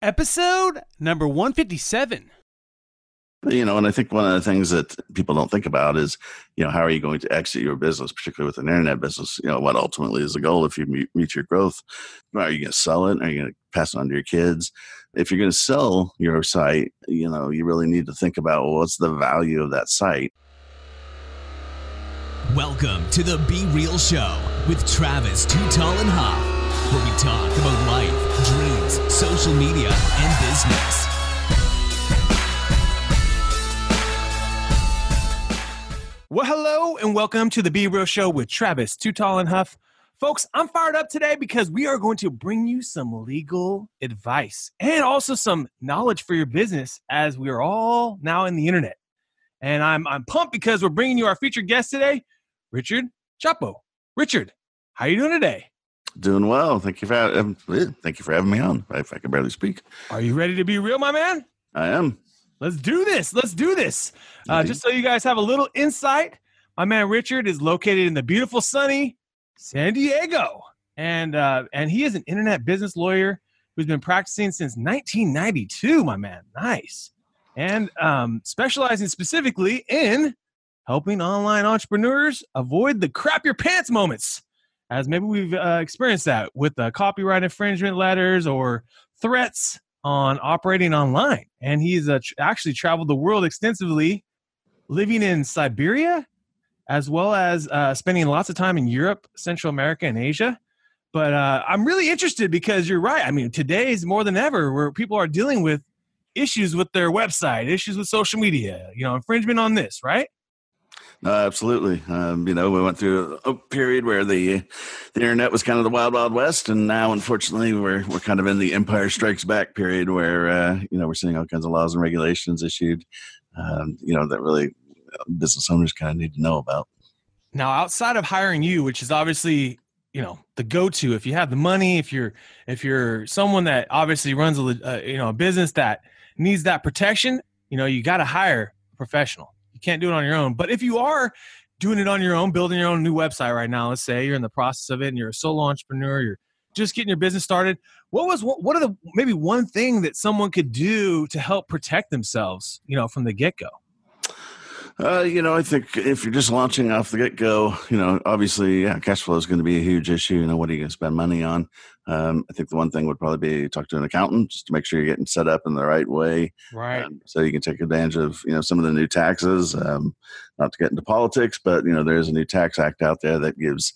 Episode number 157. And I think one of the things that people don't think about is, how are you going to exit your business, particularly with an internet business? What ultimately is the goal if you meet your growth? Are you going to sell it? Are you going to pass it on to your kids? If you're going to sell your site, you really need to think about, well, what's the value of that site? Welcome to the Be Real Show with Travis Too Tall and Huff, where we talk about life, dreams, social media, and business. Well, hello and welcome to the Be Real Show with Travis Too Tall and Huff. Folks, I'm fired up today because we are going to bring you some legal advice and also some knowledge for your business as we are all now in the internet. And I'm pumped because we're bringing you our featured guest today, Richard Chapo. Richard, how are you doing today? Doing well. Thank you for having me on. If I can barely speak. Are you ready to be real, my man? I am. Let's do this. Just so you guys have a little insight, my man Richard is located in the beautiful, sunny San Diego. And he is an internet business lawyer who's been practicing since 1992, my man. Nice. And specializing specifically in helping online entrepreneurs avoid the crap your pants moments, as maybe we've experienced that with copyright infringement letters or threats on operating online. And he's actually traveled the world extensively, living in Siberia, as well as spending lots of time in Europe, Central America, and Asia. But I'm really interested because you're right. I mean, today is more than ever where people are dealing with issues with their website, issues with social media, infringement on this, right? Absolutely. We went through a period where the internet was kind of the wild, wild west. And now, unfortunately, we're kind of in the Empire Strikes Back period where, we're seeing all kinds of laws and regulations issued, that really business owners kind of need to know about. Now, outside of hiring you, which is obviously, the go-to, if you have the money, if you're someone that obviously runs a business that needs that protection, you got to hire a professional. Can't do it on your own. But if you are doing it on your own, building your own new website right now, let's say you're in the process of it and you're a solo entrepreneur, you're just getting your business started. What are the maybe one thing that someone could do to help protect themselves, from the get-go? I think if you're just launching off the get-go, obviously, cash flow is going to be a huge issue. What are you going to spend money on? I think the one thing would probably be talk to an accountant just to make sure you're getting set up in the right way. Right. So you can take advantage of, some of the new taxes, not to get into politics, but, there's a new tax act out there that gives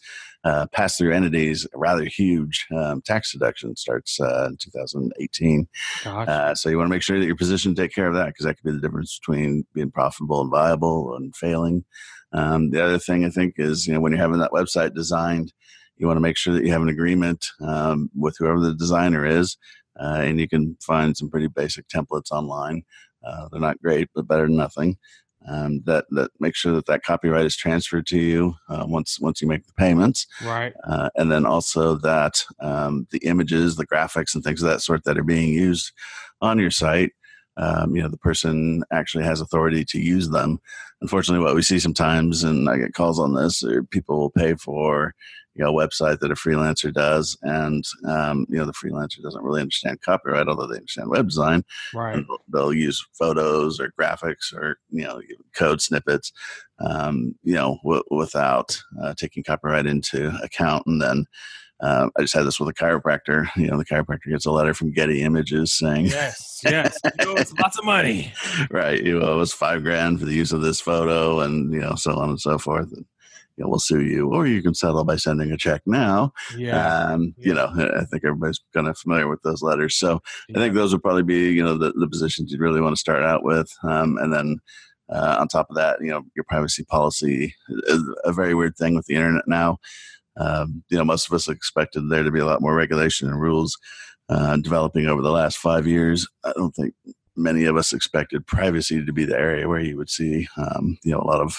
pass-through entities a rather huge tax deduction. Starts in 2018. So you want to make sure that you're positioned to take care of that because that could be the difference between being profitable and viable and failing. The other thing I think is, when you're having that website designed, you want to make sure that you have an agreement with whoever the designer is, and you can find some pretty basic templates online. They're not great, but better than nothing. That make sure that copyright is transferred to you once you make the payments. Right. And then also that the images, the graphics, and things of that sort that are being used on your site, the person actually has authority to use them. Unfortunately, what we see sometimes, and I get calls on this, people will pay for a website that a freelancer does, and the freelancer doesn't really understand copyright, although they understand web design. Right. And they'll use photos or graphics or code snippets, without taking copyright into account. And then I just had this with a chiropractor. The chiropractor gets a letter from Getty Images saying, yes, it's lots of money. Right. It was $5,000 for the use of this photo, and so on and so forth. And, we'll sue you, or you can settle by sending a check now. Yeah. I think everybody's kind of familiar with those letters. So I think those would probably be, the positions you'd really want to start out with. And then on top of that, your privacy policy is a very weird thing with the internet now. Most of us expected there to be a lot more regulation and rules developing over the last 5 years. I don't think many of us expected privacy to be the area where you would see, a lot of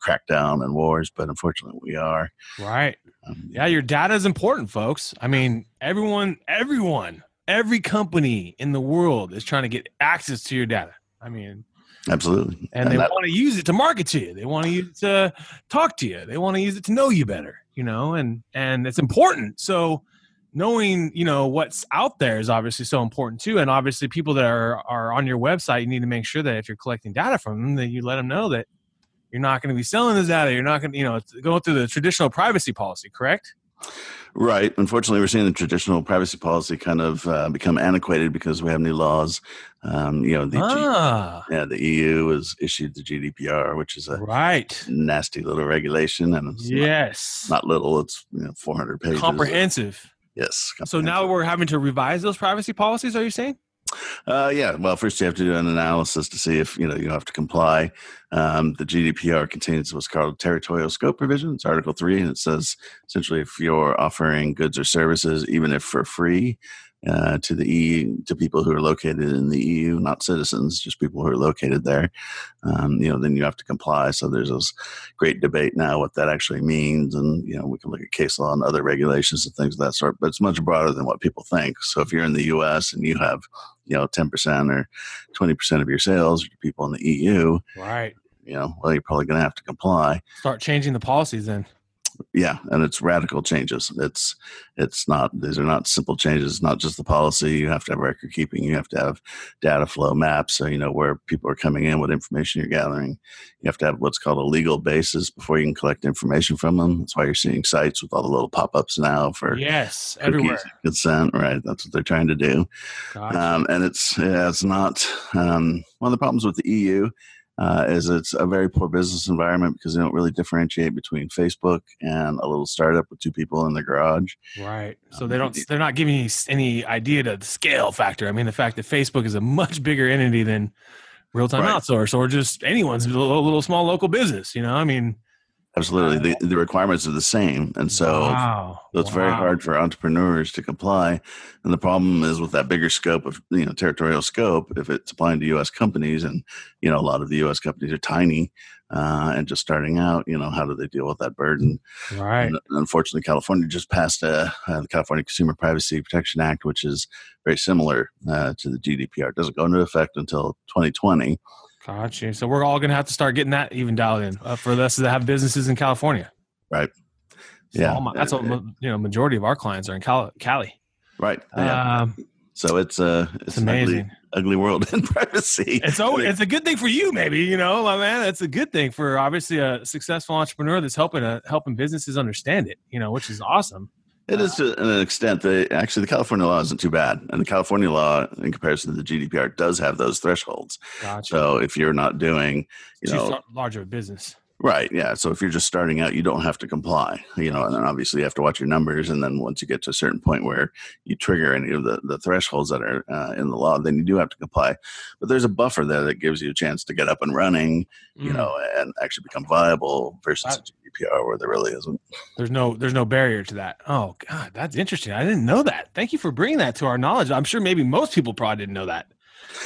crackdown and wars, but unfortunately we are. Right. Your data is important, folks. I mean, every company in the world is trying to get access to your data. I mean, absolutely. And they want to use it to market to you. They want to use it to talk to you. They want to use it to know you better, and it's important. So knowing, what's out there is obviously so important too. And obviously people that are on your website, you need to make sure that if you're collecting data from them, that you let them know that you're not going to be selling this data. You're not going to, it's going through the traditional privacy policy, correct? Right. Unfortunately, we're seeing the traditional privacy policy kind of become antiquated because we have new laws. The EU has issued the GDPR, which is a nasty little regulation, and it's not little. It's 400 pages. Comprehensive. Yes. So now we're having to revise those privacy policies. Are you saying? Yeah. Well, first you have to do an analysis to see if you have to comply. The GDPR contains what's called territorial scope provision. It's Article 3, and it says essentially if you're offering goods or services, even if for free, to the EU, to people who are located in the EU, not citizens, just people who are located there, then you have to comply. So there's this great debate now what that actually means, and we can look at case law and other regulations and things of that sort. But it's much broader than what people think. So if you're in the U.S. and you have 10% or 20% of your sales to people in the EU, right? Well, you're probably going to have to comply. Start changing the policies then. Yeah, and it's radical changes. These are not simple changes. It's not just the policy. You have to have record keeping. You have to have data flow maps, so where people are coming in, what information you're gathering. You have to have what's called a legal basis before you can collect information from them. That's why you're seeing sites with all the little pop-ups now for everywhere consent. Right, that's what they're trying to do. Gotcha. And it's not one of the problems with the EU. Is it's a very poor business environment because they don't really differentiate between Facebook and a little startup with two people in the garage. Right. So they're not giving you any idea to the scale factor. I mean, the fact that Facebook is a much bigger entity than Real-Time Outsource or just anyone's little small local business. Absolutely. The requirements are the same. And so it's very hard for entrepreneurs to comply. And the problem is with that bigger scope of, territorial scope, if it's applying to U.S. companies and, a lot of the U.S. companies are tiny and just starting out, how do they deal with that burden? Right. And unfortunately, California just passed the California Consumer Privacy Protection Act, which is very similar to the GDPR. It doesn't go into effect until 2020. Gotcha. So we're all going to have to start getting that even dialed in for us that have businesses in California. Right. So that's what majority of our clients are in Cali. Right. Yeah. So it's amazing. Ugly world in privacy. It's a good thing for you, maybe, my man. That's a good thing for obviously a successful entrepreneur that's helping businesses understand it, which is awesome. It is to an extent. Actually, the California law isn't too bad. And the California law, in comparison to the GDPR, does have those thresholds. Gotcha. So if you're not doing, too large of a business. Right. Yeah. So if you're just starting out, you don't have to comply, and then obviously you have to watch your numbers. And then once you get to a certain point where you trigger any of the thresholds that are in the law, then you do have to comply. But there's a buffer there that gives you a chance to get up and running, and actually become viable versus GDPR where there really isn't. There's no barrier to that. Oh God, that's interesting. I didn't know that. Thank you for bringing that to our knowledge. I'm sure maybe most people probably didn't know that.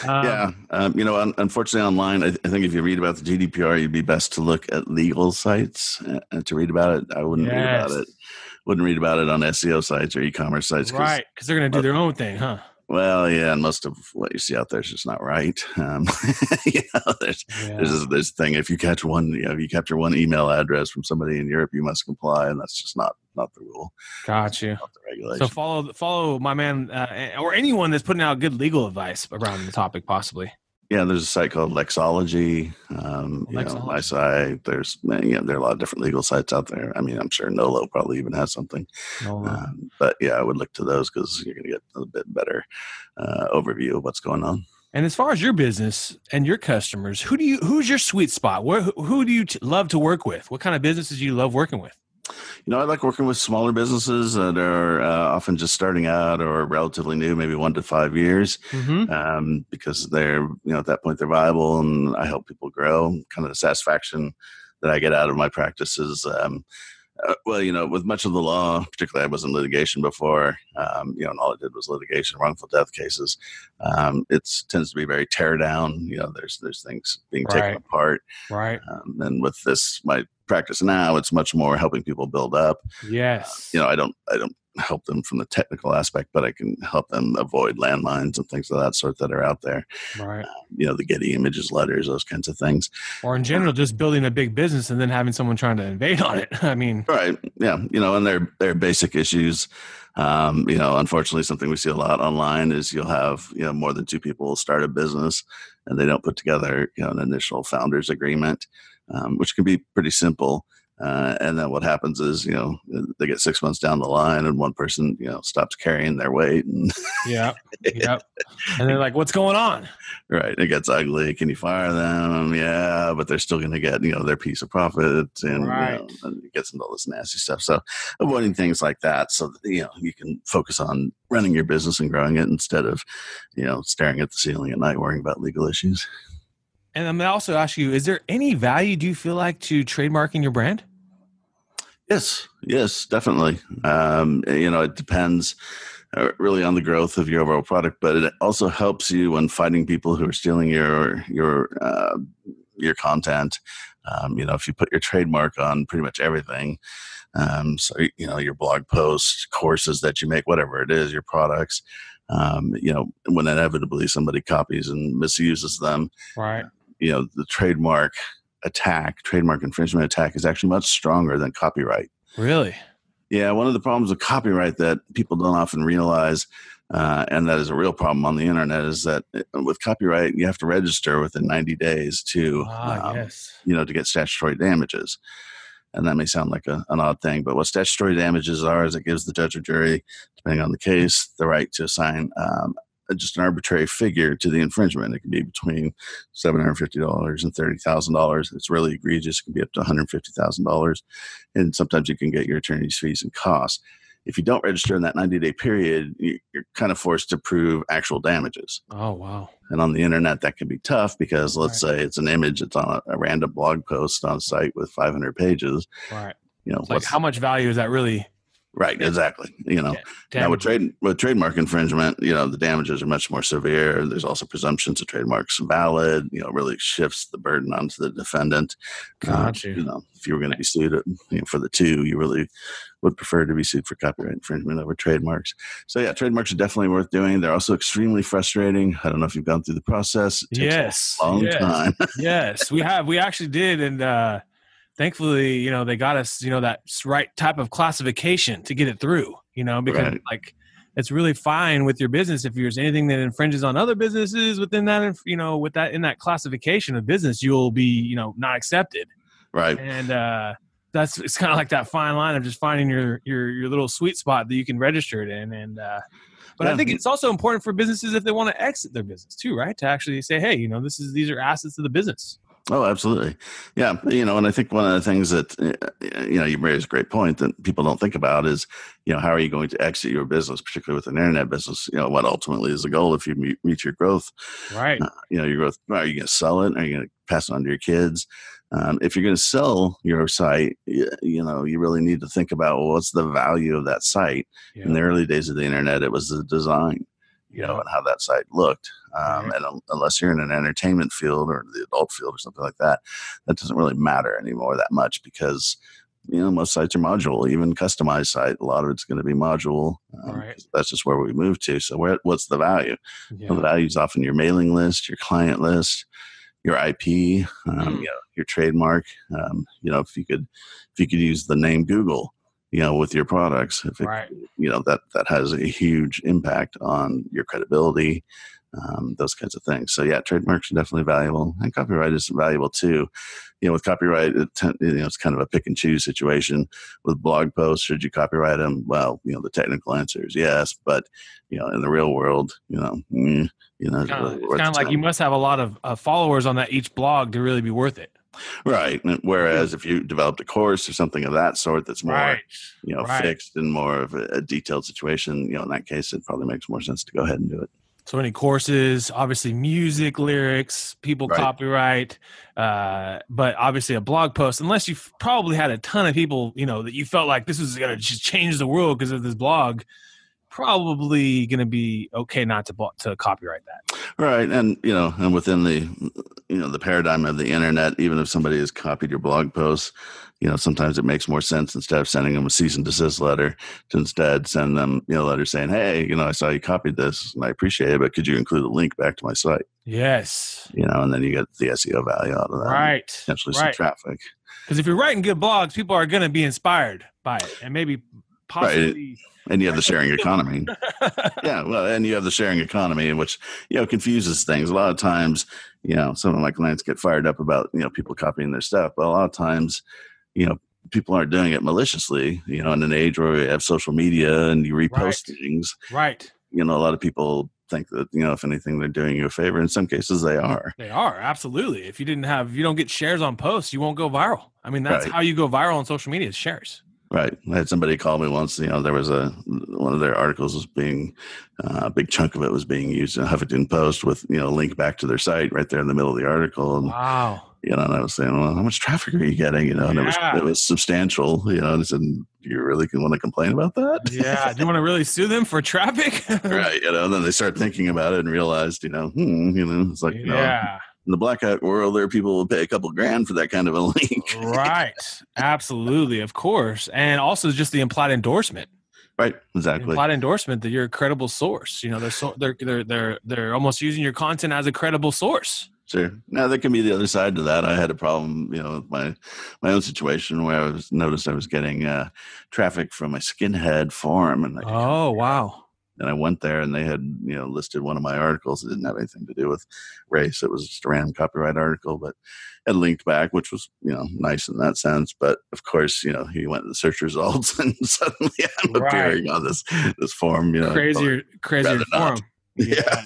Unfortunately online, I think if you read about the GDPR, you'd be best to look at legal sites and to read about it. I wouldn't read about it. Wouldn't read about it on SEO sites or e-commerce sites. Right, because they're going to do their own thing, huh? Well, yeah, and most of what you see out there is just not right. There's this thing. If you capture one email address from somebody in Europe, you must comply, and that's just not the rule. Got you. Not the regulation. So follow my man, or anyone that's putting out good legal advice around the topic, possibly. Yeah, there's a site called Lexology. My site. There are a lot of different legal sites out there. I mean, I'm sure Nolo probably even has something. But yeah, I would look to those because you're going to get a bit better overview of what's going on. And as far as your business and your customers, who's your sweet spot? Who do you love to work with? What kind of businesses do you love working with? I like working with smaller businesses that are often just starting out or relatively new, maybe 1 to 5 years, because they're, at that point they're viable, and I help people grow. Kind of the satisfaction that I get out of my practice is, with much of the law, particularly I was in litigation before, and all I did was litigation, wrongful death cases. It tends to be very tear down. There's things being taken apart. Right. And with my practice now, it's much more helping people build up. Yes. I don't help them from the technical aspect, but I can help them avoid landmines and things of that sort that are out there. Right. The Getty Images letters, those kinds of things. Or in general, just building a big business and then having someone trying to invade on it. I mean, right. Yeah. And they're basic issues. Unfortunately, something we see a lot online is you'll have, more than two people start a business and they don't put together, an initial founders agreement, which can be pretty simple. And then what happens is, they get 6 months down the line and one person, stops carrying their weight. And Yep. And they're like, what's going on? Right. It gets ugly. Can you fire them? Yeah. But they're still going to get, their piece of profit and, and it gets into all this nasty stuff. So avoiding things like that so that, you can focus on running your business and growing it instead of, staring at the ceiling at night, worrying about legal issues. And I'm going to also ask you, is there any value, do you feel like, to trademarking your brand? Yes, definitely. It depends really on the growth of your overall product, but it also helps you when fighting people who are stealing your content. If you put your trademark on pretty much everything, so your blog posts, courses that you make, whatever it is, your products, when inevitably somebody copies and misuses them, right? The trademark infringement attack is actually much stronger than copyright. Really? Yeah, one of the problems with copyright that people don't often realize, and that is a real problem on the internet, is that with copyright, you have to register within 90 days to get statutory damages. And that may sound like an odd thing, but what statutory damages are is it gives the judge or jury, depending on the case, the right to assign just an arbitrary figure to the infringement. It can be between $750 and $30,000. It's really egregious. It can be up to $150,000. And sometimes you can get your attorney's fees and costs. If you don't register in that 90-day period, you're kind of forced to prove actual damages. Oh, wow. And on the internet, that can be tough because let's say it's an image, it's on a random blog post on a site with 500 pages. Right. Like how much value is that really? Right, exactly. Now with trademark infringement, the damages are much more severe. There's also presumptions of trademarks valid. Really shifts the burden onto the defendant. Gotcha. If you were going to be sued for the two, you really would prefer to be sued for copyright infringement over trademarks. So yeah, trademarks are definitely worth doing. They're also extremely frustrating. I don't know if you've gone through the process. It takes a long time. Yes, we have. We actually did, and thankfully, they got us, that right type of classification to get it through, because it's really fine with your business. If there's anything that infringes on other businesses within that, in that classification of business, you'll be, not accepted. Right. And it's kind of like that fine line of just finding your little sweet spot that you can register it in. And, but I think it's also important for businesses if they want to exit their business too, right? To actually say, hey, these are assets of the business. Oh, absolutely. Yeah. And I think one of the ththings that, you raise a great point that people don't think about is, how are you going to exit your business, particularly with an internet business? What ultimately is the goal if you reach your growth? Right. Your growth, are you going to sell it? Are you going to pass it on to your kids? If you're going to sell your site, you really need to think about, what's the value of that site? Yeah. In the early days of the internet, it was the design. And how that site looked. And unless you're in an entertainment field or the adult field or something like that, that doesn't really matter anymore that much because, most sites are modular. Even customized site, a lot of it's going to be module. That's just where we move to. So what's the value? Yeah. The value is often your mailing list, your client list, your IP, your trademark. If you could use the name Google, with your products, that has a huge impact on your credibility, those kinds of things. So yeah, trademarks are definitely valuable, and copyright is valuable too. With copyright, it's kind of a pick and choose situation. With blog posts, should you copyright them? Well, the technical answer is yes, but in the real world, it's kind of like you must have a lot of followers on that each blog to really be worth it. Right. Whereas if you developed a course or something of that sort that's more, fixed and more of a detailed situation, in that case, it probably makes more sense to go ahead and do it. So any courses, obviously music, lyrics, people copyright, but obviously a blog post, unless you've probably had a ton of people, that you felt like this was going to just change the world because of this blog, probably going to be okay not to copyright that. Right. And, and within the paradigm of the internet, even if somebody has copied your blog posts, sometimes it makes more sense, instead of sending them a cease and desist letter, to instead send them, a letter saying, hey, I saw you copied this and I appreciate it, but could you include a link back to my site? Yes. And then you get the SEO value out of that. Right. Potentially some traffic. Because if you're writing good blogs, people are going to be inspired by it and maybe possibly. Right. And you have the sharing economy. Yeah, well, and you have the sharing economy, which, confuses things. A lot of times, some of my clients get fired up about, people copying their stuff. But a lot of times, people aren't doing it maliciously, in an age where we have social media and you repost things. Right. A lot of people think that, if anything, they're doing you a favor. In some cases, they are. They are, absolutely. If you don't get shares on posts, you won't go viral. I mean, that's how you go viral on social media, is shares. Right. I had somebody call me once, there was one of their articles was being, a big chunk of it was being used in Huffington Post with, a link back to their site right there in the middle of the article. And, wow. And I was saying, well, how much traffic are you getting? And it was substantial, and I said, do you really want to complain about that? Yeah. Do you want to really sue them for traffic? Right. And then they start thinking about it and realized, it's like, in the blackout world, there are people who will pay a couple grand for that kind of a link. Right. Absolutely. Of course. And also just the implied endorsement. Right. Exactly. The implied endorsement that you're a credible source. They're almost using your content as a credible source. Sure. Now there can be the other side to that. I had a problem, with my own situation where I noticed I was getting traffic from a skinhead forum, and wow. And I went there, and they had listed one of my articles that didn't have anything to do with race. It was just a random copyright article, but it linked back, which was nice in that sense. But of course, he went to the search results, and suddenly I'm appearing on this forum. Crazier forum. Yeah.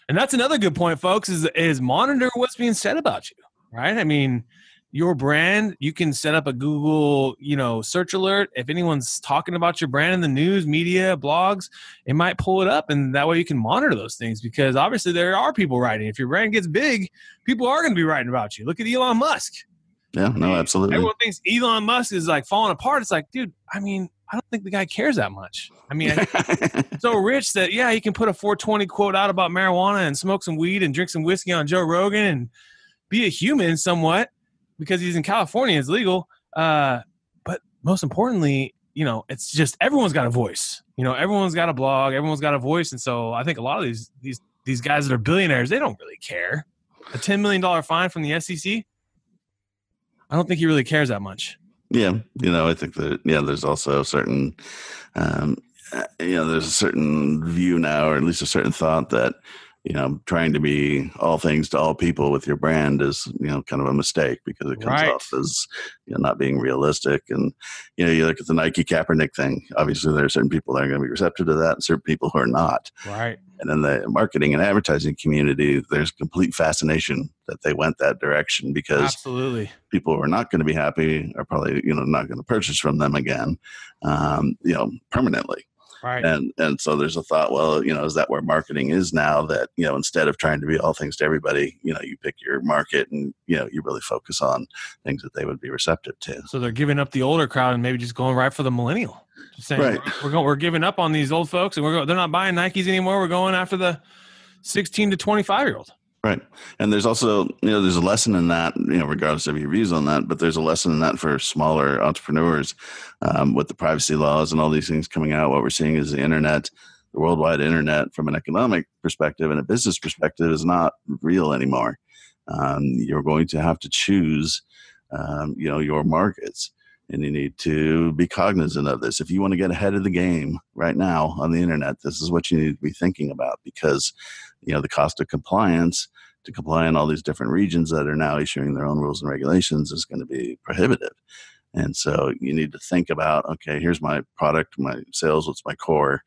And that's another good point, folks, is monitor what's being said about you, right? I mean, your brand, you can set up a Google, search alert. If anyone's talking about your brand in the news, media, blogs, it might pull it up, and that way you can monitor those things, because obviously there are people writing. If your brand gets big, people are going to be writing about you. Look at Elon Musk. Yeah, no, absolutely. Everyone thinks Elon Musk is like falling apart. It's like, dude, I mean, I don't think the guy cares that much. I mean, he's so rich that, he can put a 420 quote out about marijuana and smoke some weed and drink some whiskey on Joe Rogan and be a human somewhat, because he's in California, it's legal. But most importantly, it's just everyone's got a voice. Everyone's got a blog, everyone's got a voice. And so I think a lot of these guys that are billionaires, they don't really care. A $10 million fine from the SEC, I don't think he really cares that much. Yeah. I think that, there's also a certain, there's a certain view now, or at least a certain thought that, trying to be all things to all people with your brand is, kind of a mistake, because it comes off as, not being realistic. And, you look at the Nike Kaepernick thing. Obviously, there are certain people that are going to be receptive to that and certain people who are not. Right. And in the marketing and advertising community, there's complete fascination that they went that direction, because absolutely people who are not going to be happy are probably, not going to purchase from them again, permanently. Right. And so there's a thought, well, is that where marketing is now, that, instead of trying to be all things to everybody, you pick your market and, you really focus on things that they would be receptive to. So they're giving up the older crowd and maybe just going right for the millennial. Just saying, right. We're giving up on these old folks, and they're not buying Nikes anymore. We're going after the 16 to 25-year-old. Right. And there's also, there's a lesson in that, regardless of your views on that, but there's a lesson in that for smaller entrepreneurs, with the privacy laws and all these things coming out. What we're seeing is the internet, the worldwide internet, from an economic perspective and a business perspective, is not real anymore. You're going to have to choose, your markets, and you need to be cognizant of this. If you want to get ahead of the game right now on the internet, this is what you need to be thinking about, because, the cost of compliance to comply in all these different regions that are now issuing their own rules and regulations is going to be prohibitive. And so you need to think about, okay, here's my product, my sales, what's my core,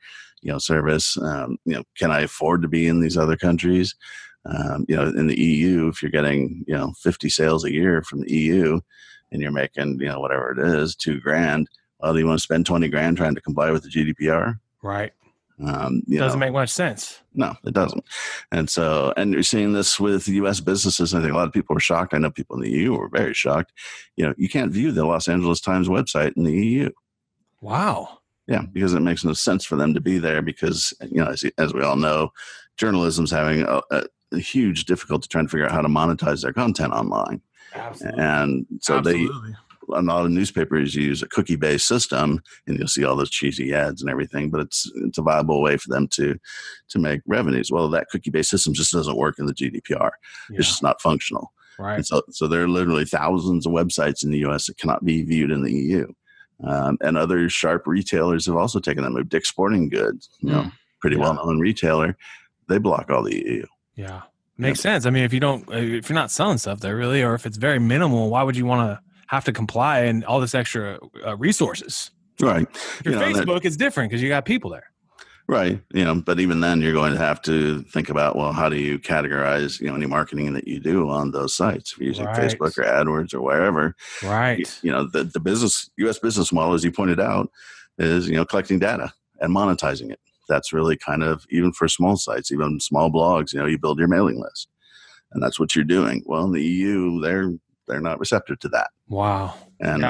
service. Can I afford to be in these other countries? In the EU, if you're getting, 50 sales a year from the EU and you're making, whatever it is, $2,000, well, do you want to spend 20 grand trying to comply with the GDPR? Right. Doesn't make much sense. No, it doesn't. And so, and you're seeing this with U.S. businesses. I think a lot of people were shocked. I know people in the EU were very shocked. You can't view the Los Angeles Times website in the EU. Wow. Yeah, because it makes no sense for them to be there because, as we all know, journalism's having a huge difficulty trying to figure out how to monetize their content online. Absolutely. And so a lot of newspapers use a cookie-based system, and you'll see all those cheesy ads and everything, but it's a viable way for them to make revenues. Well, that cookie-based system just doesn't work in the GDPR. Yeah. It's just not functional. Right. And so there are literally thousands of websites in the U.S. that cannot be viewed in the EU. And other sharp retailers have also taken that move. Dick's Sporting Goods, pretty well-known retailer, they block all the EU. Yeah, makes sense. I mean, if you're not selling stuff there really, or if it's very minimal, why would you want to have to comply and all this extra resources? Right. If you're Facebook, it's different because you got people there. Right. But even then you're going to have to think about, well, how do you categorize, any marketing that you do on those sites? If you're using Facebook or AdWords or wherever. Right. The U.S. business model, as you pointed out, is, collecting data and monetizing it. That's really kind of, even for small sites, even small blogs, you build your mailing list. And that's what you're doing. Well, in the EU, they're not receptive to that. Wow. And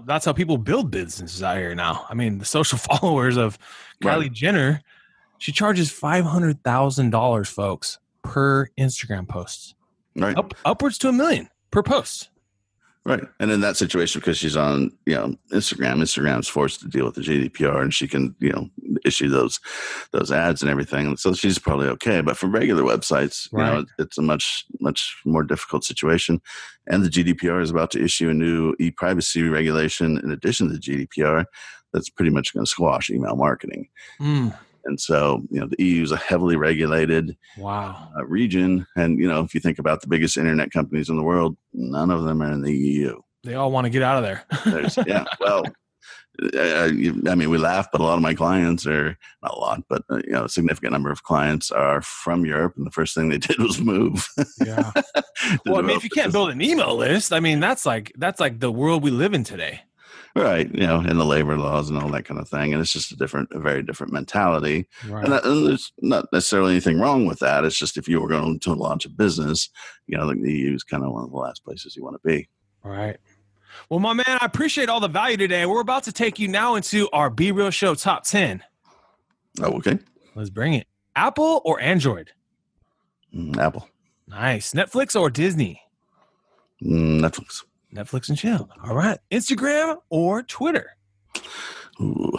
that's how people build businesses out here now. I mean, the social followers of Kylie Jenner, she charges $500,000, folks, per Instagram post. Right. Upwards to $1 million per post. Right. And in that situation, because she's on, Instagram's forced to deal with the GDPR, and she can, issue those ads and everything. So she's probably okay. But for regular websites, it's a much, much more difficult situation. And the GDPR is about to issue a new e-privacy regulation in addition to the GDPR that's pretty much going to squash email marketing. And so, the EU is a heavily regulated region. And, if you think about the biggest internet companies in the world, none of them are in the EU. They all want to get out of there. Well, I mean, we laugh, but a lot of my clients are, not a lot, but, a significant number of clients are from Europe. And the first thing they did was move. Yeah. Well, I mean, if you can't build an email list, I mean, that's like the world we live in today. Right, and the labor laws and all that kind of thing. And it's just a very different mentality. Right. And there's not necessarily anything wrong with that. It's just if you were going to launch a business, the EU is kind of one of the last places you want to be. All right. Well, my man, I appreciate all the value today. We're about to take you now into our Be Real Show Top 10. Oh, okay. Let's bring it. Apple or Android? Apple. Nice. Netflix or Disney? Netflix. Netflix and chill. All right. Instagram or Twitter? Ooh,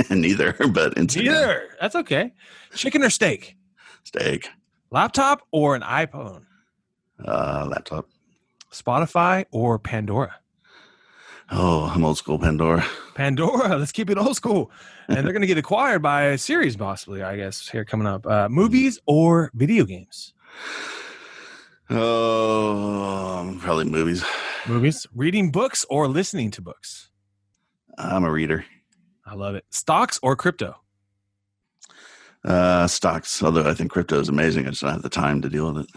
neither, but Instagram. Neither. That's okay. Chicken or steak? Steak. Laptop or an iPhone? Laptop. Spotify or Pandora? Oh, I'm old school Pandora. Pandora. Let's keep it old school. And they're going to get acquired by a series possibly, I guess, here coming up. Movies or video games? Oh, probably movies. Movies. Reading books or listening to books? I'm a reader. I love it. Stocks or crypto? Stocks. Although I think crypto is amazing. I just don't have the time to deal with it.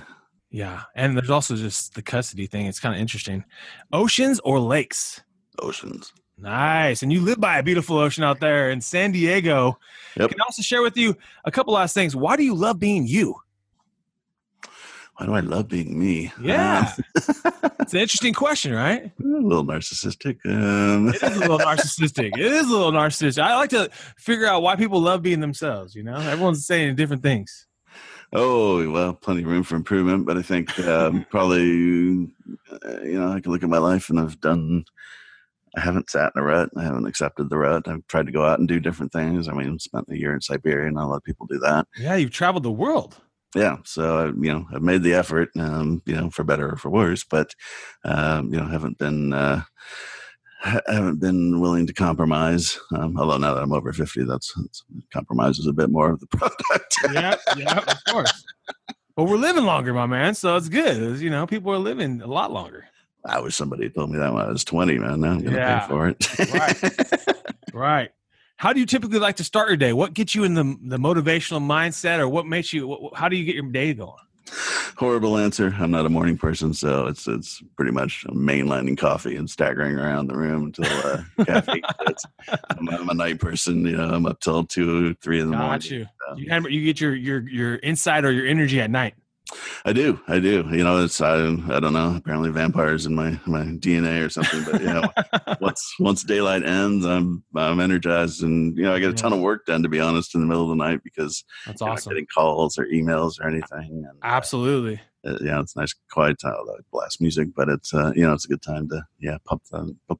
Yeah. And there's also just the custody thing. It's kind of interesting. Oceans or lakes? Oceans. Nice. And you live by a beautiful ocean out there in San Diego. Yep. I can also share with you a couple last things. Why do you love being you? Why do I love being me? Yeah. It's an interesting question, right? A little narcissistic. It is a little narcissistic. I like to figure out why people love being themselves, Everyone's saying different things. Oh, well, plenty of room for improvement. But I think probably, I can look at my life and I haven't sat in a rut. I haven't accepted the rut. I've tried to go out and do different things. I mean, spent a year in Siberia. Not a lot of people do that. Yeah, you've traveled the world. Yeah, so I've made the effort, for better or for worse, but haven't been willing to compromise. Although now that I'm over 50, that's compromise is a bit more of the product. yeah, of course. But we're living longer, my man, so it's good. People are living a lot longer. I wish somebody had told me that when I was 20, man. Now I'm going to pay for it. Right. How do you typically like to start your day? What gets you in the motivational mindset, or what makes you? How do you get your day going? Horrible answer. I'm not a morning person, so it's pretty much mainlining coffee and staggering around the room until caffeine hits. I'm a night person. I'm up till 2, 3 in the morning. Got you. You get your insight or your energy at night. I do. It's I don't know. Apparently, vampires in my DNA or something. But once daylight ends, I'm energized, and I get a ton of work done. To be honest, in the middle of the night because That's you're awesome. not getting calls or emails or anything. And, Absolutely. it's nice, quiet time. I blast music, but it's it's a good time to pump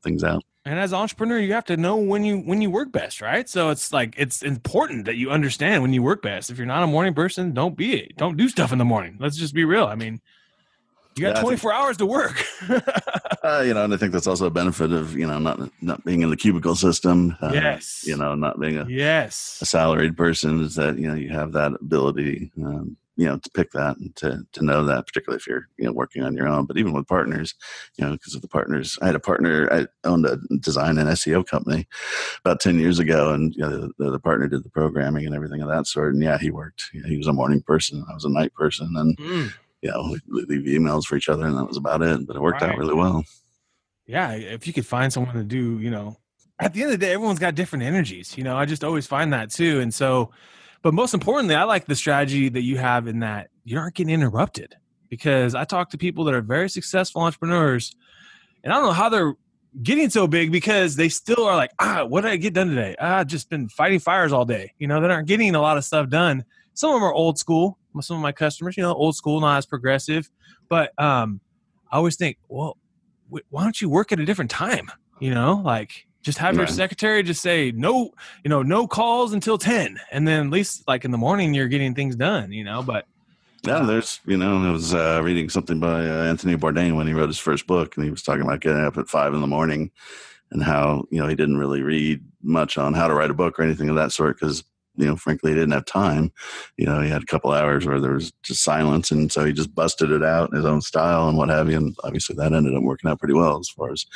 things out. And as an entrepreneur, you have to know when you work best, right? So it's like it's important that you understand when you work best. If you're not a morning person, don't do stuff in the morning. Let's just be real. I mean, you got 24 hours to work. And I think that's also a benefit of not being in the cubicle system. Yes. Not being a salaried person is that you have that ability. To pick that and to know that, particularly if you're working on your own. But even with partners, because of the partners, I had a partner. I owned a design and SEO company about 10 years ago, and the partner did the programming and everything of that sort. And he worked. He was a morning person. I was a night person, and we'd leave emails for each other, and that was about it. But it worked out really well. Yeah, if you could find someone to do, at the end of the day, everyone's got different energies. I just always find that too, and so. But most importantly, I like the strategy that you have in that you aren't getting interrupted, because I talk to people that are very successful entrepreneurs, and I don't know how they're getting so big because they still are like, what did I get done today? I've just been fighting fires all day. They aren't getting a lot of stuff done. Some of them are old school. Some of my customers, old school, not as progressive. But I always think, well, why don't you work at a different time? Just have your secretary just say no calls until 10, and then at least like in the morning you're getting things done. But there's I was reading something by Anthony Bourdain when he wrote his first book, and he was talking about getting up at 5 a.m. and how he didn't really read much on how to write a book or anything of that sort because frankly he didn't have time. He had a couple hours where there was just silence, and so he just busted it out in his own style and what have you, and obviously that ended up working out pretty well as far as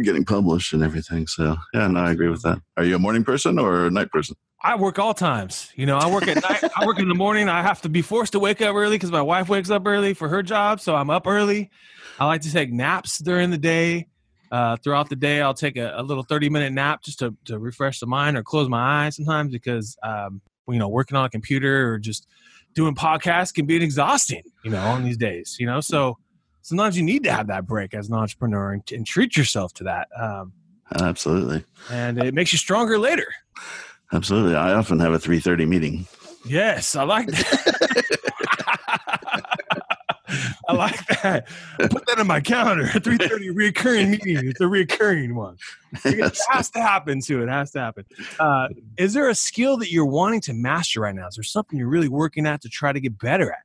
getting published and everything. So I agree with that. Are you a morning person or a night person? I work all times. I work at night. I work in the morning. I have to be forced to wake up early because my wife wakes up early for her job, so I'm up early. I like to take naps during the day. Throughout the day, I'll take a little 30-minute nap just to refresh the mind or close my eyes sometimes because working on a computer or just doing podcasts can be exhausting on these days. So sometimes you need to have that break as an entrepreneur and treat yourself to that. Absolutely. And it makes you stronger later. Absolutely. I often have a 3:30 meeting. Yes, I like that. I like that. Put that in my calendar. 3:30 recurring meeting. It's a recurring one. It has to happen too. It has to happen. Is there a skill that you're wanting to master right now? Is there something you're really working at to try to get better at?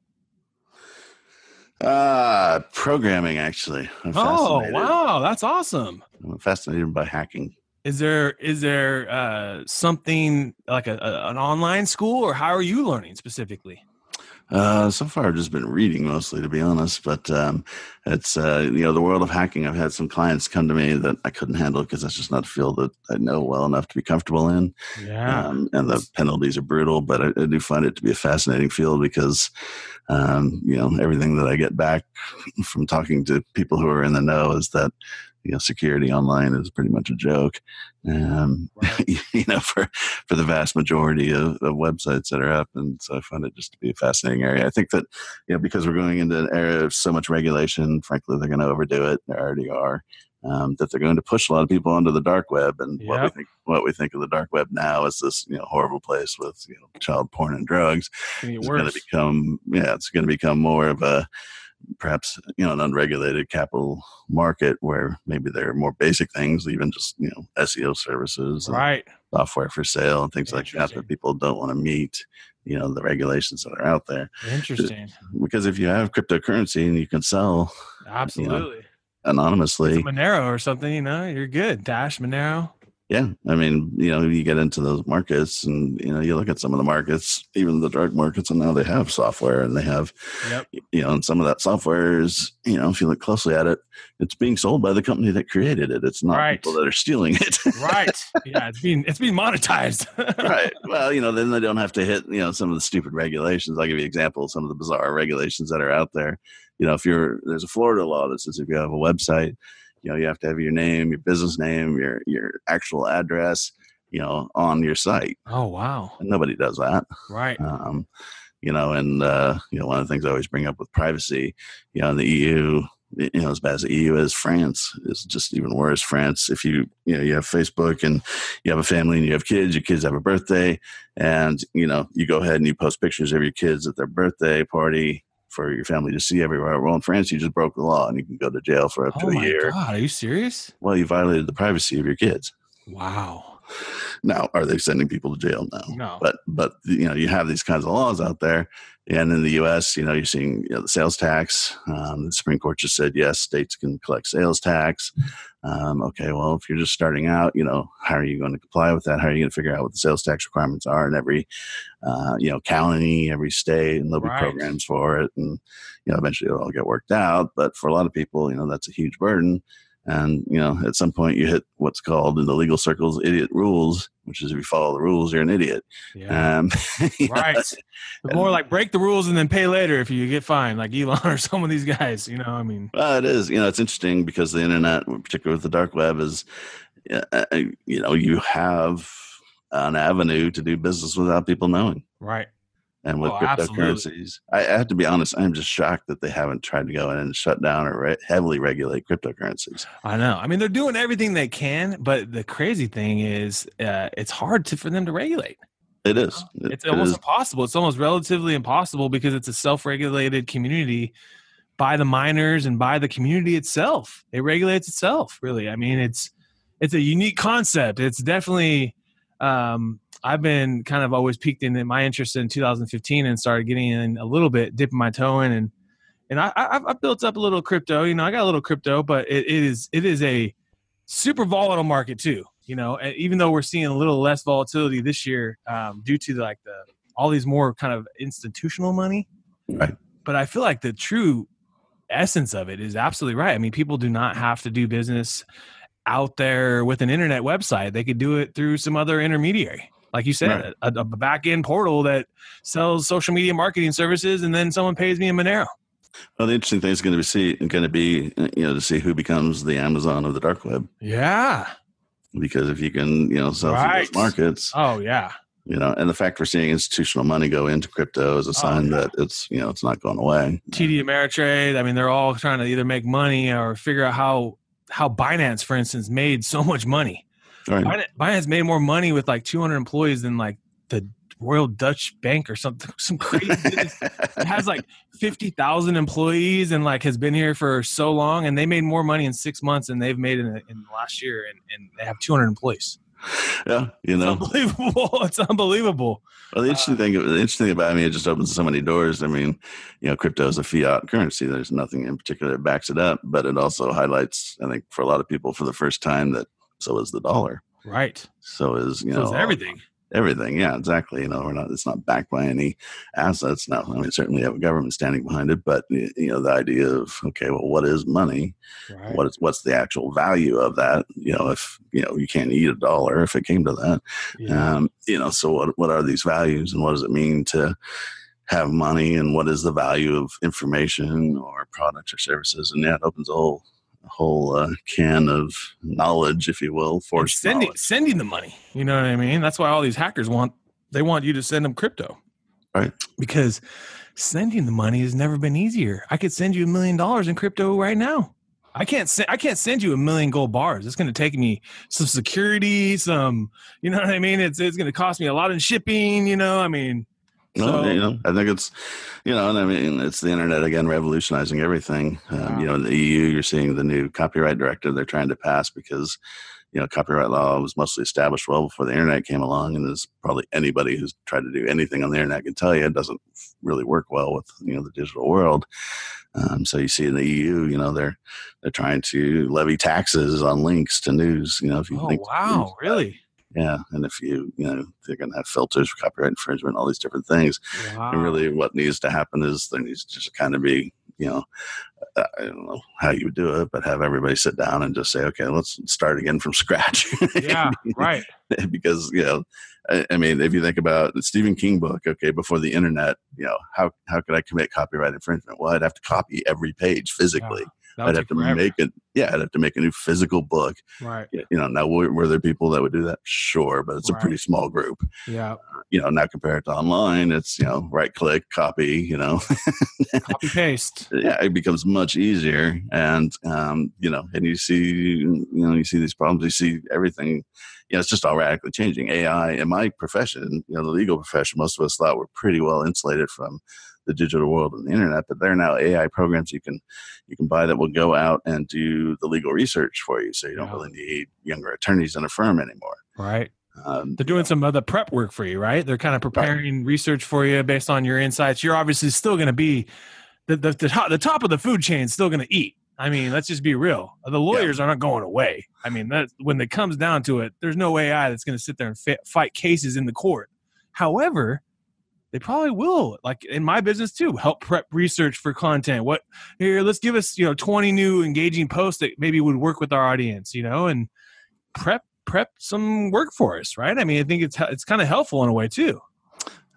Programming, actually. Oh, wow. That's awesome. I'm fascinated by hacking. Is there something like an online school, or how are you learning specifically? So far, I've just been reading mostly, to be honest. But it's the world of hacking. I've had some clients come to me that I couldn't handle because that's just not a field that I know well enough to be comfortable in. Yeah, and the penalties are brutal. But I do find it to be a fascinating field because everything that I get back from talking to people who are in the know is that security online is pretty much a joke. For the vast majority of websites that are up. And so I find it just to be a fascinating area. I think that, because we're going into an era of so much regulation, frankly, they're going to overdo it. They already are. That they're going to push a lot of people onto the dark web. And what we think of the dark web now is this, horrible place with, child porn and drugs. It's going to become more of a, perhaps an unregulated capital market where maybe there are more basic things, even just SEO services, and software for sale and things like that. But people don't want to meet the regulations that are out there. Interesting. Because if you have cryptocurrency and you can sell absolutely anonymously, Monero or something, you're good. Dash Monero. Yeah. I mean, you get into those markets and, you look at some of the markets, even the dark markets, and now they have software and they have, and some of that software is, if you look closely at it, it's being sold by the company that created it. It's not people that are stealing it. Right. Yeah. It's being monetized. Right. Well, then they don't have to hit, some of the stupid regulations. I'll give you an example of some of the bizarre regulations that are out there. There's a Florida law that says if you have a website, you have to have your name, your business name, your actual address, on your site. Oh, wow. And nobody does that. Right. and one of the things I always bring up with privacy, in the EU, as bad as the EU is, France is just even worse. France, if you have Facebook and you have a family and you have kids, your kids have a birthday, and you go ahead and you post pictures of your kids at their birthday party for your family to see everywhere. Well, in France, you just broke the law and you can go to jail for up to a year. Oh my God, are you serious? Well, you violated the privacy of your kids. Wow. Now, are they sending people to jail? No. But you have these kinds of laws out there. And in the U.S., you're seeing the sales tax. The Supreme Court just said, yes, states can collect sales tax. Okay, well, if you're just starting out, how are you going to comply with that? How are you going to figure out what the sales tax requirements are in every, county, every state, and there'll be programs for it. And, eventually it'll all get worked out. But for a lot of people, that's a huge burden. And, at some point you hit what's called in the legal circles, idiot rules, which is if you follow the rules, you're an idiot. Yeah. Right. More like break the rules and then pay later if you get fined, like Elon or some of these guys, Well, it is, it's interesting because the internet, particularly with the dark web, is, you have an avenue to do business without people knowing. Right. And with cryptocurrencies, I have to be honest, I'm just shocked that they haven't tried to go in and shut down or heavily regulate cryptocurrencies. I know. I mean, they're doing everything they can, but the crazy thing is it's hard for them to regulate. It is. It's almost impossible. It's almost relatively impossible because it's a self-regulated community by the miners and by the community itself. It regulates itself, really. I mean, it's a unique concept. It's definitely I've been kind of always peaked in my interest in 2015 and started getting in a little bit, dipping my toe in, and I've built up a little crypto. I got a little crypto, but it is a super volatile market too. Even though we're seeing a little less volatility this year due to all these more kind of institutional money. Right. But I feel like the true essence of it is absolutely right. I mean, people do not have to do business out there with an internet website. They could do it through some other intermediary. Like you said, right. a back-end portal that sells social media marketing services, and then someone pays me in Monero. Well, the interesting thing is going to be to see who becomes the Amazon of the dark web. Yeah. Because if you can, sell through those markets. Oh, yeah. And the fact we're seeing institutional money go into crypto is a sign that it's not going away. TD Ameritrade, I mean, they're all trying to either make money or figure out how Binance, for instance, made so much money. Right. Binance made more money with 200 employees than the Royal Dutch Bank or something. Some crazy. It has 50,000 employees and has been here for so long, and they made more money in 6 months than they've made in the last year, and they have 200 employees. Yeah, It's unbelievable. It's unbelievable. Well, the interesting thing about it just opens so many doors. I mean, crypto is a fiat currency. There's nothing in particular that backs it up, but it also highlights, I think, for a lot of people, for the first time, that so is the dollar. Right. So is everything. Everything, yeah, exactly. It's not backed by any assets. Now, I mean, certainly you have a government standing behind it, but the idea of, okay, well, what is money? Right. What's the actual value of that? If you can't eat a dollar, if it came to that, yeah. So what are these values, and what does it mean to have money, and what is the value of information or products or services? And it opens a whole can of knowledge, if you will, for sending the money. You know what I mean? That's why all these hackers want you to send them crypto, right? Because sending the money has never been easier. I could send you $1 million in crypto right now. I can't send you 1 million gold bars. It's going to take me some security, some, you know what I mean? It's going to cost me a lot in shipping. I mean. No, I think it's, and I mean, it's the internet again, revolutionizing everything. In the EU, you're seeing the new copyright directive they're trying to pass because, copyright law was mostly established well before the internet came along, and there's probably anybody who's tried to do anything on the internet can tell you it doesn't really work well with, the digital world. So you see in the EU, they're trying to levy taxes on links to news. If you think, wow, really? Yeah, and if they're going to have filters for copyright infringement, all these different things. Wow. And really what needs to happen is there needs to just kind of be, I don't know how you would do it, but have everybody sit down and just say, okay, let's start again from scratch. Yeah, right. Because, I mean, if you think about the Stephen King book, okay, before the internet, how could I commit copyright infringement? Well, I'd have to copy every page physically. That would I'd have take to forever. make it. Yeah, I'd have to make a new physical book. Right. Now were there people that would do that? Sure, but it's a pretty Right. small group. Yeah. Now compared to online, it's, right click, copy, Copy paste. yeah, it becomes much easier. And, and you see these problems, you see everything, it's just all radically changing. AI in my profession, the legal profession, most of us thought we're pretty well insulated from the digital world and the internet, but there are now AI programs you can buy that will go out and do the legal research for you. So you don't really need younger attorneys in a firm anymore. Right. They're doing some other prep work for you, right? They're kind of preparing research for you based on your insights. You're obviously still going to be the top of the food chain, still going to eat. I mean, let's just be real. The lawyers are not going away. I mean, when it comes down to it, there's no AI that's going to sit there and fight cases in the court. However, they probably will, like in my business too, help prep research for content. Let's give us, 20 new engaging posts that maybe would work with our audience, and prep some work for us, right? I mean, I think it's kind of helpful in a way too.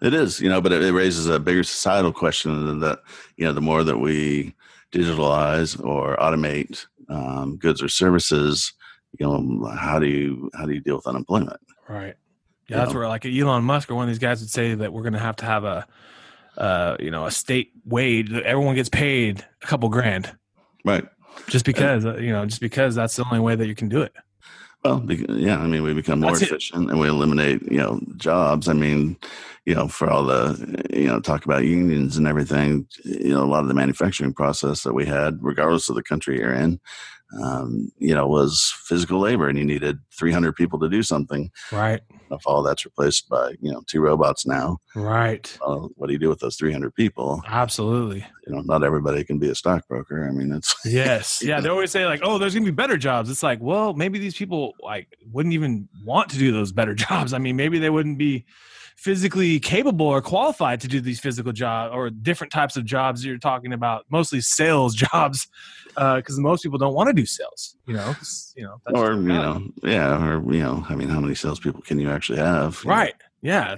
It is, but it raises a bigger societal question that, the more that we digitalize or automate goods or services, how do you deal with unemployment? Right. Yeah, that's where like Elon Musk or one of these guys would say that we're going to have a state wage that everyone gets paid a couple grand. Right. Just because, that's the only way that you can do it. Well, I mean, we become more efficient and we eliminate, jobs. I mean, for all the, talk about unions and everything, a lot of the manufacturing process that we had, regardless of the country you're in, was physical labor, and you needed 300 people to do something. Right. If all that's replaced by, 2 robots now. Right. What do you do with those 300 people? Absolutely. Not everybody can be a stockbroker. I mean, it's yes. Yeah. They always say like, oh, there's going to be better jobs. It's like, well, maybe these people wouldn't even want to do those better jobs. I mean, maybe they wouldn't be physically capable or qualified to do these physical jobs or different types of jobs you're talking about, mostly sales jobs, because most people don't want to do sales, or, I mean, how many salespeople can you actually have? Right. Yeah.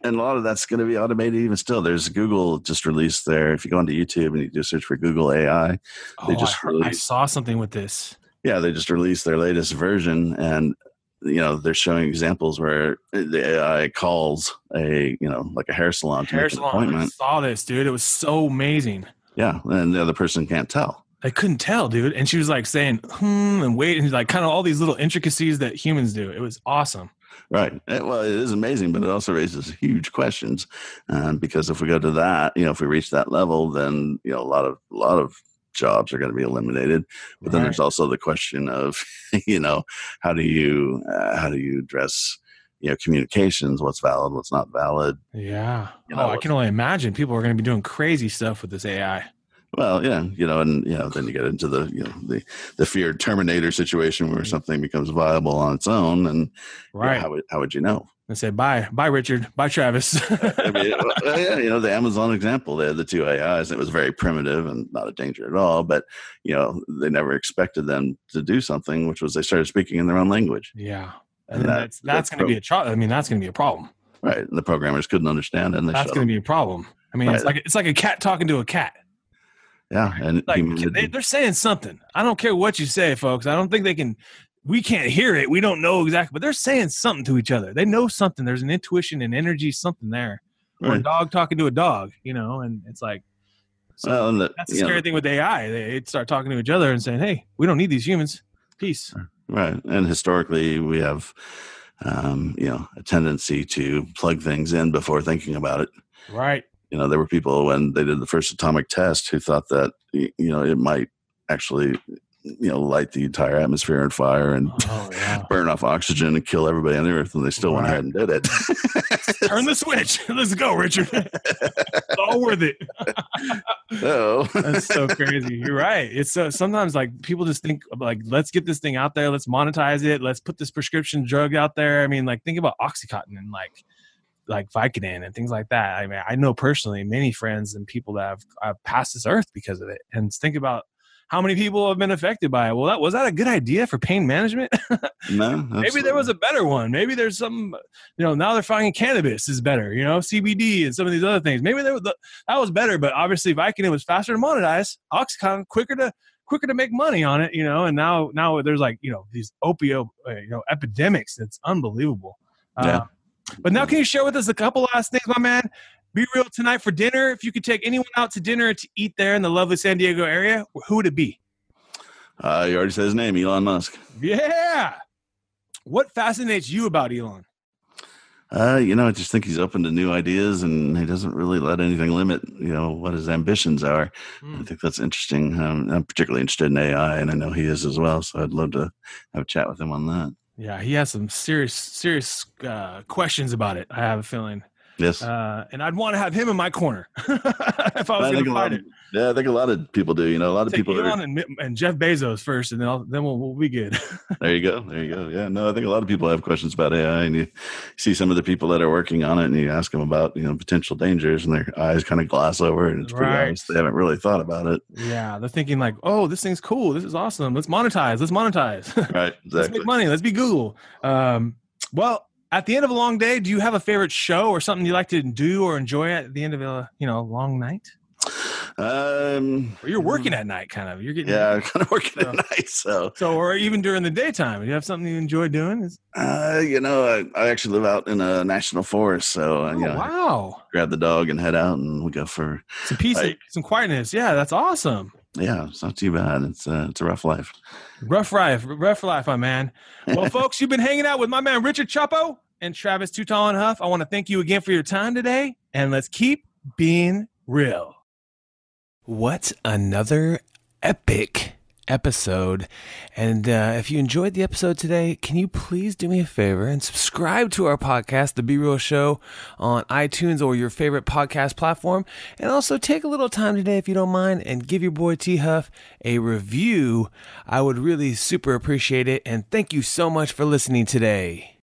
And a lot of that's going to be automated even still. There's Google just released if you go onto YouTube and you do search for Google AI, I saw something with this. Yeah. They just released their latest version, and they're showing examples where the AI calls like a hair salon to make an appointment. I saw this, dude. It was so amazing. Yeah. And the other person can't tell. I couldn't tell, dude. And she was like saying, and wait, and like kind of all these little intricacies that humans do. It was awesome. Right. Well, it is amazing, but it also raises huge questions. Because if we go to that, if we reach that level, then, a lot of jobs are going to be eliminated. But then there's also the question of, how do you address, communications, what's valid, what's not valid. Yeah. I can only imagine people are going to be doing crazy stuff with this AI. Well, yeah, and then you get into the feared Terminator situation where something becomes viable on its own, and right, how would you know? I say bye, Richard, bye, Travis. I mean, the Amazon example, they had the 2 AIs. It was very primitive and not a danger at all, but they never expected them to do something, which was they started speaking in their own language. Yeah, and that's going to be that's going to be a problem, right? And the programmers couldn't understand it, and that's going to be a problem. I mean, it's like a cat talking to a cat. Yeah, and they're saying something. I don't care what you say, folks. I don't think they can. We can't hear it. We don't know exactly, but they're saying something to each other. They know something. There's an intuition and energy, something there. Right. Or a dog talking to a dog, and it's like. So that's the scary thing with AI. They start talking to each other and saying, "Hey, we don't need these humans. Peace." Right, and historically, we have, a tendency to plug things in before thinking about it. Right. There were people when they did the first atomic test who thought that, it might actually, light the entire atmosphere on fire and burn off oxygen and kill everybody on the earth. And they still went ahead and did it. Turn the switch. Let's go, Richard. It's all worth it. That's so crazy. You're right. It's sometimes like people just think like, let's get this thing out there. Let's monetize it. Let's put this prescription drug out there. I mean, like think about Oxycontin and like Vicodin and things like that. I mean, I know personally many friends and people that have passed this earth because of it. And think about how many people have been affected by it. Well, was that a good idea for pain management? No. Maybe there was a better one. Maybe there's some, now they're finding cannabis is better, CBD and some of these other things. Maybe that was better, but obviously Vicodin was faster to monetize. Oxycontin quicker quicker to make money on it, and now there's like, these opioid, epidemics. It's unbelievable. Yeah. But now can you share with us a couple last things, my man? Be real tonight for dinner. If you could take anyone out to dinner to eat there in the lovely San Diego area, who would it be? You already said his name, Elon Musk. Yeah. What fascinates you about Elon? I just think he's open to new ideas, and he doesn't really let anything limit, what his ambitions are. I think that's interesting. I'm particularly interested in AI, and I know he is as well. So I'd love to have a chat with him on that. Yeah, he has some serious questions about it, I have a feeling. Yes. And I'd want to have him in my corner if I was going to fight it. Yeah, I think a lot of people do. A lot of people. Elon and Jeff Bezos first, and then we'll be good. There you go. Yeah, no, I think a lot of people have questions about AI, and you see some of the people that are working on it, and you ask them about potential dangers, and their eyes kind of gloss over, and it's pretty obvious they haven't really thought about it. Yeah, they're thinking like, "Oh, this thing's cool. This is awesome. Let's monetize. Right. Exactly. Let's make money. Let's be Google." Well, at the end of a long day, do you have a favorite show or something you like to do or enjoy at the end of a long night? Or you're working at night, kind of. I'm kind of working at night. So or even during the daytime, do you have something you enjoy doing? I actually live out in a national forest, so wow, grab the dog and head out, and we go for some peace, some quietness. Yeah, that's awesome. Yeah, it's not too bad. It's a rough life. Rough life, my man. Well, folks, you've been hanging out with my man Richard Chapo and Travis Too Tall and Huff. I want to thank you again for your time today, and let's keep being real. What another epic episode. And if you enjoyed the episode today, can you please do me a favor and subscribe to our podcast, The Be Real Show, on iTunes or your favorite podcast platform. And also take a little time today, if you don't mind, and give your boy T Huff a review. I would really super appreciate it. And thank you so much for listening today.